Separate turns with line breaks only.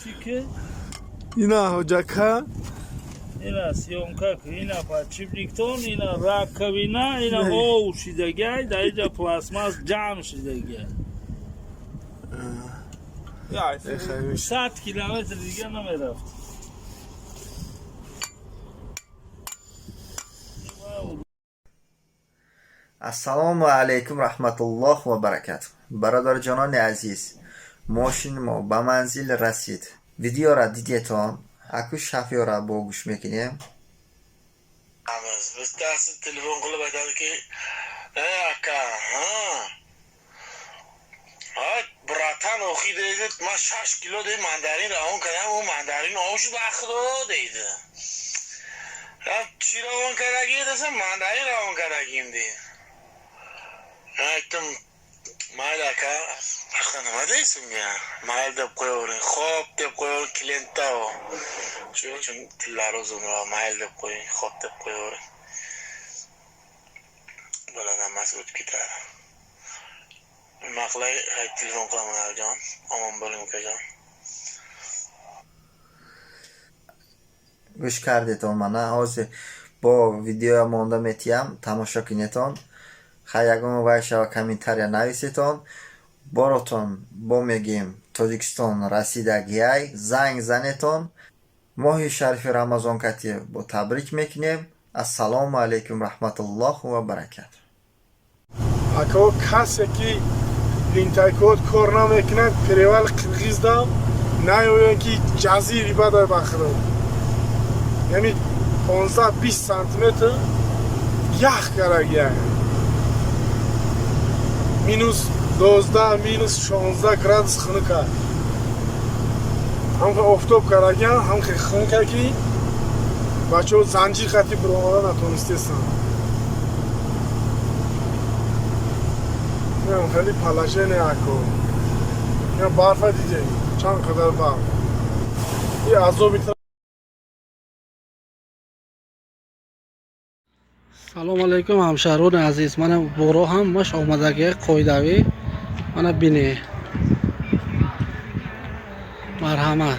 چی که؟
اینا هجاکا
اینا سیونکا که اینا پاچیبلیکتون اینا راکوینا اینا او شیدگی در اینجا پلاسماس جمع شدگی یا 100 کیلومتر دیگه نمیرفت.
السلام علیکم رحمت الله و برکاته. برادر جانان عزیز، ماشین ما به منزل رسید. ویدیو را دیدیتون؟ اکو شفیه را با گوش میکنیم.
بس دست تلفن قلب بدل که اکا براتان اوخی دیدید ما 6 کیلو دی مندرین راون کردم و مندرین آوش بخدا دیده چی راون کردگی دست مندرین راون کردگیم دی ایتم مایل اکا بخدا نمده ایسم یا مایل دب قیورین خوب دب قیورین کلینتا و چون تلارو زون را مایل دب قیورین خوب دب قیورین بلا نمسود کتر مقلای های تلفون قلمون هر جان آمان بولیم که جان
گوش کردیتون منه حاضر با ویدیو مونده میتیم تماشا کنیتون. خیلی وایشه و کامنتاریا نویسیتون. براتون با میگیم تاجیکستان رسیدگی های زنگ زنیتون. ماه شریف رمضان کتی با تبریک میکنیم. السلام علیکم رحمت الله و برکاته.
اکا کسی که اینتایکود کار نمیکنه پریوال قرغیز دا نیوین که جزیری بدای بخره یعنی 15-20 سانتیمتر یخ کرگیه مینوس 12 مینوس 16 گرادس خنکه هم که افتوب کرگیه هم که خنکه که بچه ها زنجیر خطی برامده نتونستیستن خیلی پلاشه نه اکو یا برف دیگه چند قدر برف یه عذابی.
سلام علیکم همشهران عزیز. من برو هم مش آمدگی قویدوی من بینه مرحمت